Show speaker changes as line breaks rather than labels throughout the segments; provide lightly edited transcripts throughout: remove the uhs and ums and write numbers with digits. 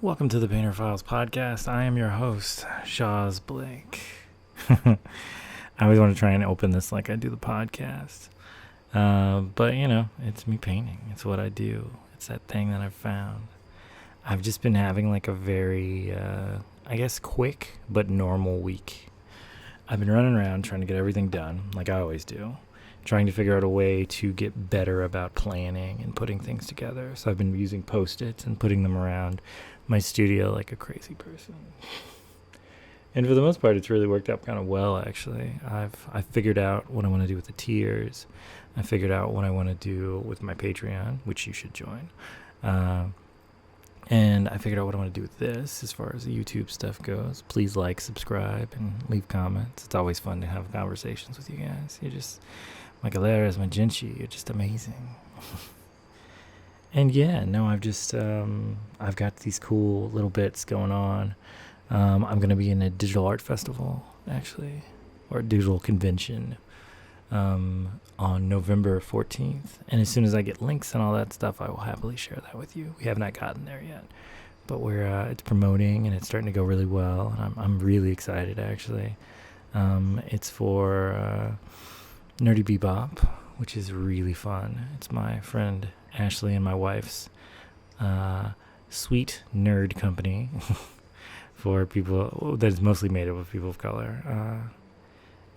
Welcome to the Painter Files podcast. I am your host, Shaz Blake. I always want to try and open this like I do the podcast. But, it's me painting. It's what I do. It's that thing that I've found. I've just been having like a very, quick but normal week. I've been running around trying to get everything done, like I always do. Trying to figure out a way to get better about planning and putting things together. So I've been using Post-its and putting them around my studio like a crazy person. And for the most part, it's really worked out kind of well, actually. I figured out what I want to do with the tiers. I figured out what I want to do with my Patreon, which you should join. And I figured out what I want to do with this as far as the YouTube stuff goes. Please like, subscribe, and leave comments. It's always fun to have conversations with you guys. You're just my Galeras, my Genchi. You're just amazing. And I've got these cool little bits going on. I'm going to be in a digital art festival, actually, or a digital convention on November 14th. And as soon as I get links and all that stuff, I will happily share that with you. We have not gotten there yet, but it's promoting and it's starting to go really well. And I'm really excited, actually. It's for Nerdy Bebop, which is really fun. It's my friend Ashley and my wife's sweet nerd company for people that is mostly made up of people of color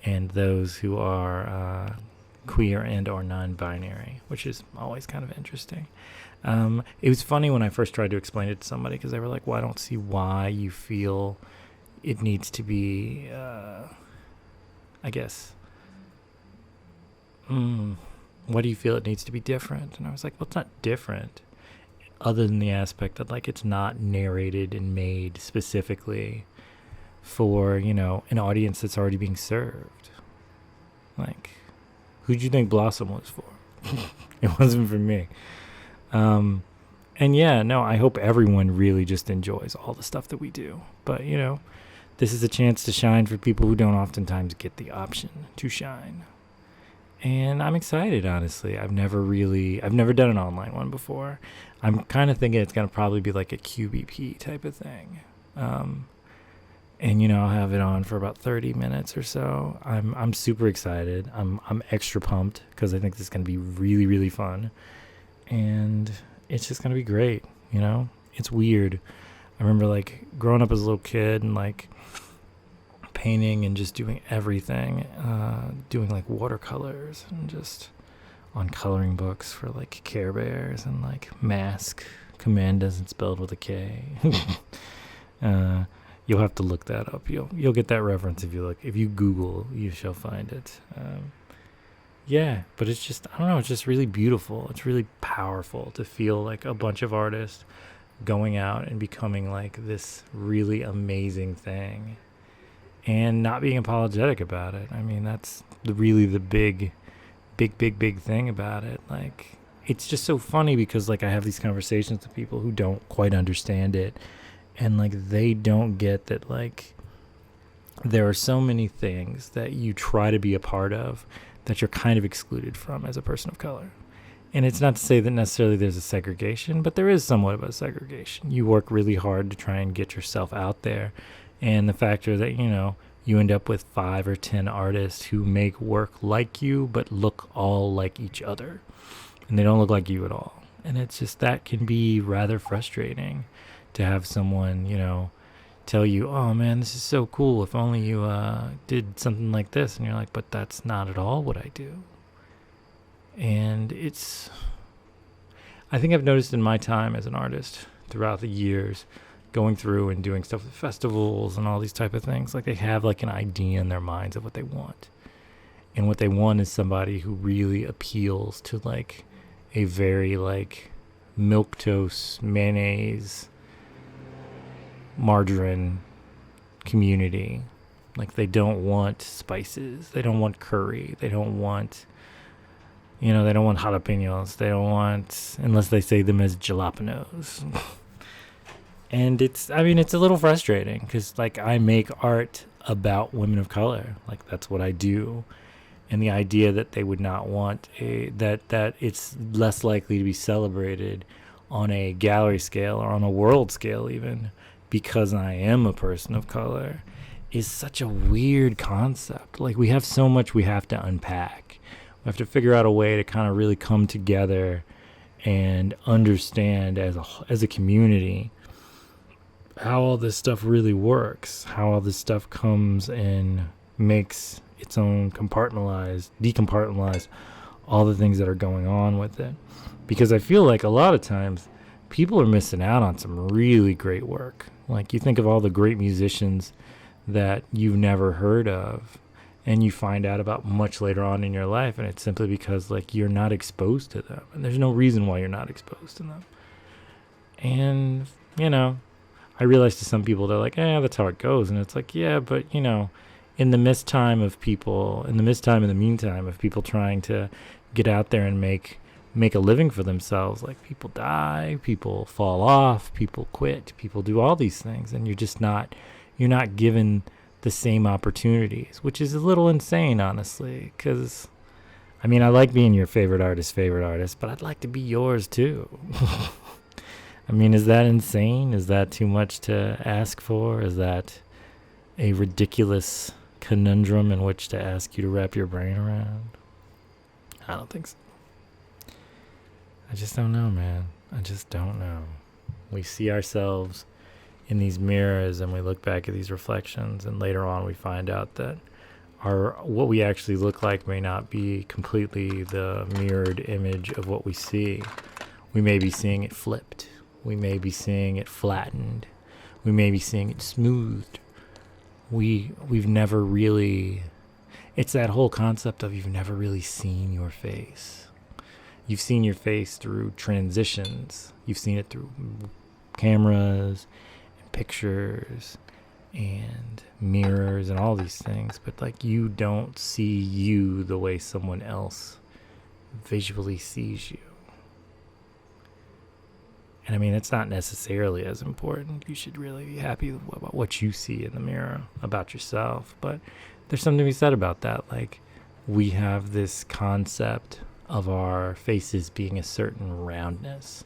and those who are queer and or non-binary, which is always kind of interesting. It was funny when I first tried to explain it to somebody because they were like, well, I don't see why you feel it needs to be, why do you feel it needs to be different? And I was like, well, it's not different other than the aspect that like it's not narrated and made specifically for, an audience that's already being served. Like, who'd you think Blossom was for? It wasn't for me. I hope everyone really just enjoys all the stuff that we do. But, this is a chance to shine for people who don't oftentimes get the option to shine. And I'm excited, honestly. I've never done an online one before. I'm kind of thinking it's going to probably be like a QBP type of thing. I'll have it on for about 30 minutes or so. I'm super excited. I'm extra pumped because I think this is going to be really, really fun. And it's just going to be great, It's weird. I remember, like, growing up as a little kid and, like, painting and just doing everything, doing like watercolors and just on coloring books for like Care Bears and like Mask. Command isn't spelled with a K. You'll have to look that up. You'll get that reference if you Google, you shall find it. But it's just, I don't know, it's just really beautiful. It's really powerful to feel like a bunch of artists going out and becoming like this really amazing thing. And not being apologetic about it. I mean, that's really the big thing about it. Like, it's just so funny because, like, I have these conversations with people who don't quite understand it. And, like, they don't get that, like, there are so many things that you try to be a part of that you're kind of excluded from as a person of color. And it's not to say that necessarily there's a segregation, but there is somewhat of a segregation. You work really hard to try and get yourself out there. And the factor that, you end up with 5 or 10 artists who make work like you, but look all like each other. And they don't look like you at all. And it's just, that can be rather frustrating to have someone, tell you, oh man, this is so cool. If only you did something like this. And you're like, but that's not at all what I do. And I think I've noticed in my time as an artist throughout the years, going through and doing stuff with festivals and all these type of things, like they have like an idea in their minds of what they want. And what they want is somebody who really appeals to like a very like milquetoast, mayonnaise, margarine community. Like they don't want spices. They don't want curry. They don't want, they don't want jalapenos. They don't want, unless they say them as jalapenos. And it's a little frustrating because, like, I make art about women of color. Like, that's what I do. And the idea that they would not want that it's less likely to be celebrated on a gallery scale or on a world scale, even because I am a person of color, is such a weird concept. Like, we have so much we have to unpack. We have to figure out a way to kind of really come together and understand as a community how all this stuff really works, how all this stuff comes and makes its own decompartmentalize all the things that are going on with it. Because I feel like a lot of times people are missing out on some really great work. Like, you think of all the great musicians that you've never heard of and you find out about much later on in your life, and it's simply because, like, you're not exposed to them, and there's no reason why you're not exposed to them. And, I realize to some people, they're like, that's how it goes. And it's like, yeah, but, in the meantime of people trying to get out there and make a living for themselves, like, people die, people fall off, people quit, people do all these things, and you're not given the same opportunities, which is a little insane, honestly, because, I like being your favorite artist, but I'd like to be yours too. Is that insane? Is that too much to ask for? Is that a ridiculous conundrum in which to ask you to wrap your brain around? I don't think so. I just don't know, man. I just don't know. We see ourselves in these mirrors and we look back at these reflections, and later on we find out that what we actually look like may not be completely the mirrored image of what we see. We may be seeing it flipped. We may be seeing it flattened. We may be seeing it smoothed. We've never really... It's that whole concept of you've never really seen your face. You've seen your face through transitions. You've seen it through cameras and pictures and mirrors and all these things. But, like, you don't see you the way someone else visually sees you. And it's not necessarily as important. You should really be happy about what you see in the mirror about yourself. But there's something to be said about that. Like, we have this concept of our faces being a certain roundness.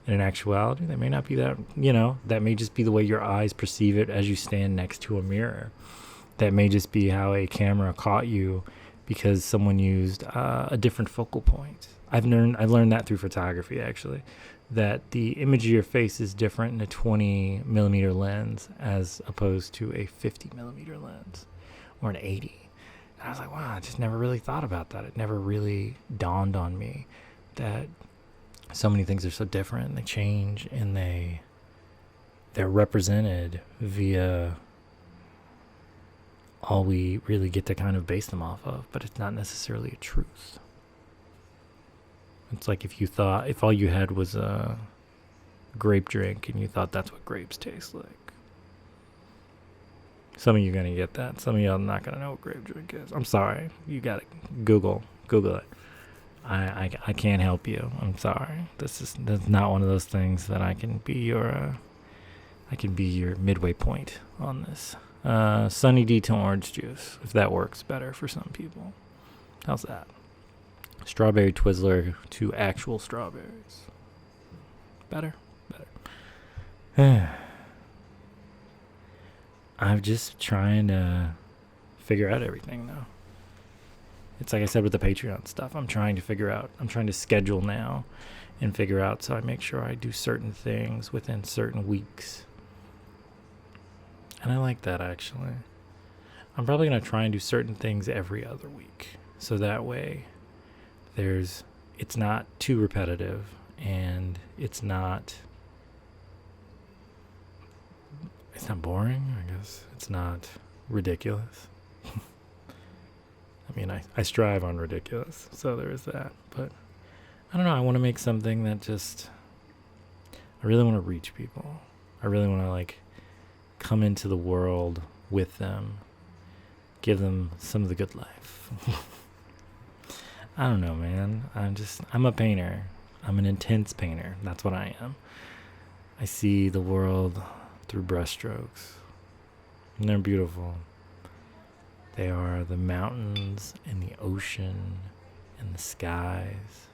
And in actuality, that may not be that, that may just be the way your eyes perceive it as you stand next to a mirror. That may just be how a camera caught you because someone used a different focal point. I've learned that through photography, actually, that the image of your face is different in a 20 millimeter lens as opposed to a 50 millimeter lens or an 80. And I was like, wow, I just never really thought about that. It never really dawned on me that so many things are so different, and they change, and they're represented via all we really get to kind of base them off of, but it's not necessarily a truth. It's like if all you had was a grape drink and you thought that's what grapes taste like. Some of you are going to get that. Some of y'all are not going to know what grape drink is. I'm sorry. You got to Google it. I can't help you. I'm sorry. That's not one of those things that I can be your midway point on this. Sunny D to orange juice, if that works better for some people. How's that? Strawberry Twizzler to actual strawberries. Better. I'm just trying to figure out everything now. It's like I said with the Patreon stuff. I'm trying to schedule now and figure out so I make sure I do certain things within certain weeks. And I like that, actually. I'm probably going to try and do certain things every other week. So that way it's not too repetitive, and it's not boring, I guess. It's not ridiculous. I strive on ridiculous, so there is that. But I don't know, I want to make something that I really want to reach people. I really want to, come into the world with them, give them some of the good life. I don't know, man. I'm a painter. I'm an intense painter. That's what I am. I see the world through brushstrokes, and they're beautiful. They are the mountains and the ocean and the skies,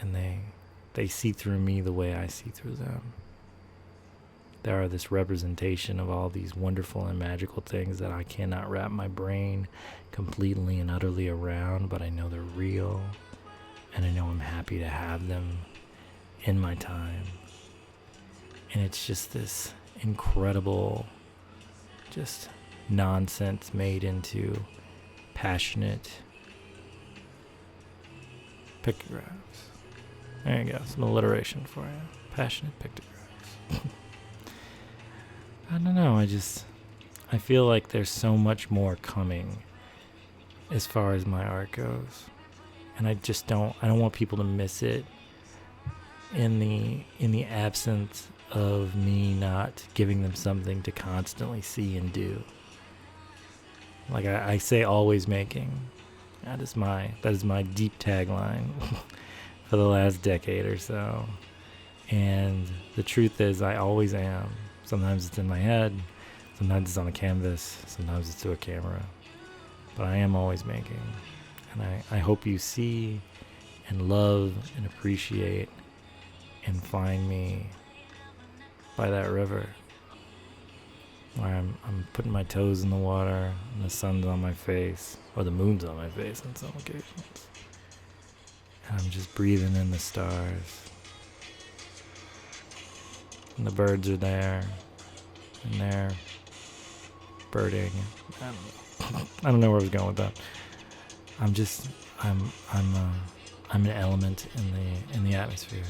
and they they see through me the way I see through them. They are this representation of all these wonderful and magical things that I cannot wrap my brain completely and utterly around, but I know they're real, and I know I'm happy to have them in my time. And it's just this incredible, just nonsense made into passionate pictographs. There you go, some alliteration for you. Passionate pictographs. I don't know, I feel like there's so much more coming as far as my art goes. And I don't want people to miss it in the absence of me not giving them something to constantly see and do. Like I say, always making. That is my deep tagline for the last decade or so. And the truth is, I always am. Sometimes it's in my head, sometimes it's on a canvas, sometimes it's to a camera. But I am always making. And I hope you see and love and appreciate and find me by that river, where I'm putting my toes in the water and the sun's on my face, or the moon's on my face on some occasions. And I'm just breathing in the stars. And the birds are there, and they're birding. I don't know where I was going with that. I'm an element in the atmosphere.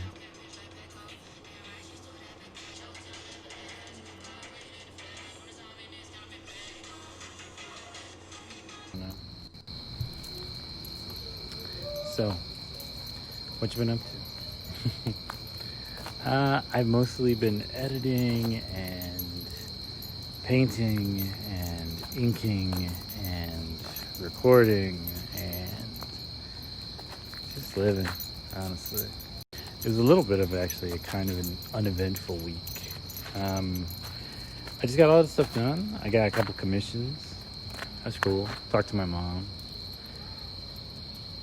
So, what you been up to? I've mostly been editing and painting and inking and recording and just living, honestly. It was a little bit of actually a kind of an uneventful week. I just got all this stuff done. I got a couple commissions. That's cool. Talked to my mom.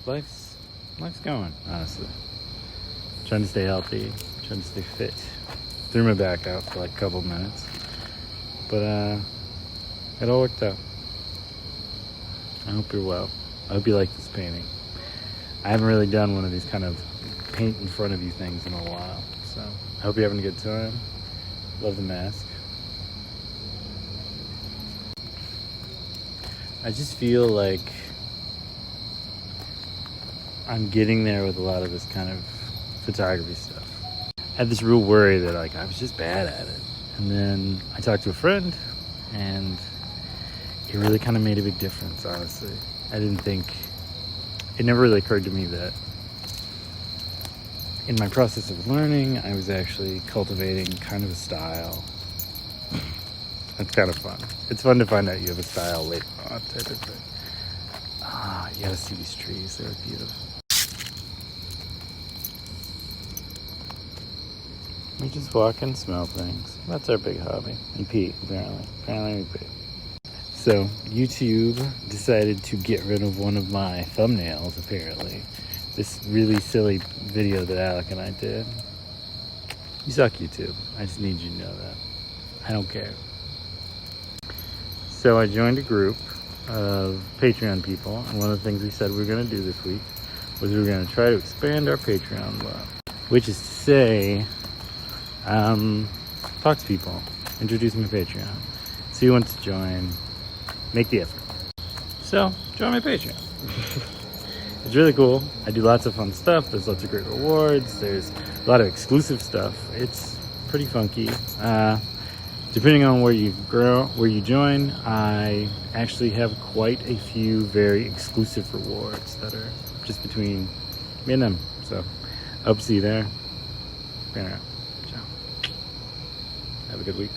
Life's going, honestly. Trying to stay healthy, trying to stay fit. Threw my back out for like a couple minutes. But it all worked out. I hope you're well. I hope you like this painting. I haven't really done one of these kind of paint in front of you things in a while. So I hope you're having a good time. Love the mask. I just feel like I'm getting there with a lot of this kind of photography stuff. I had this real worry that like I was just bad at it. And then I talked to a friend and it really kind of made a big difference, honestly. It never really occurred to me that in my process of learning, I was actually cultivating kind of a style. It's kind of fun. It's fun to find out you have a style later on, type of thing. You gotta see these trees, they're beautiful. We just walk and smell things. That's our big hobby. And pee, apparently. Apparently we pee. So, YouTube decided to get rid of one of my thumbnails, apparently. This really silly video that Alec and I did. You suck, YouTube. I just need you to know that. I don't care. So I joined a group of Patreon people, and one of the things we said we were going to do this week was we were going to try to expand our Patreon love. Which is to say, talk to people, introduce my Patreon, see who wants to join, make the effort. So, join my Patreon. It's really cool. I do lots of fun stuff. There's lots of great rewards. There's a lot of exclusive stuff. It's pretty funky. Depending on where you join, I actually have quite a few very exclusive rewards that are just between me and them. So, I hope to see you there. Ciao. Have a good week.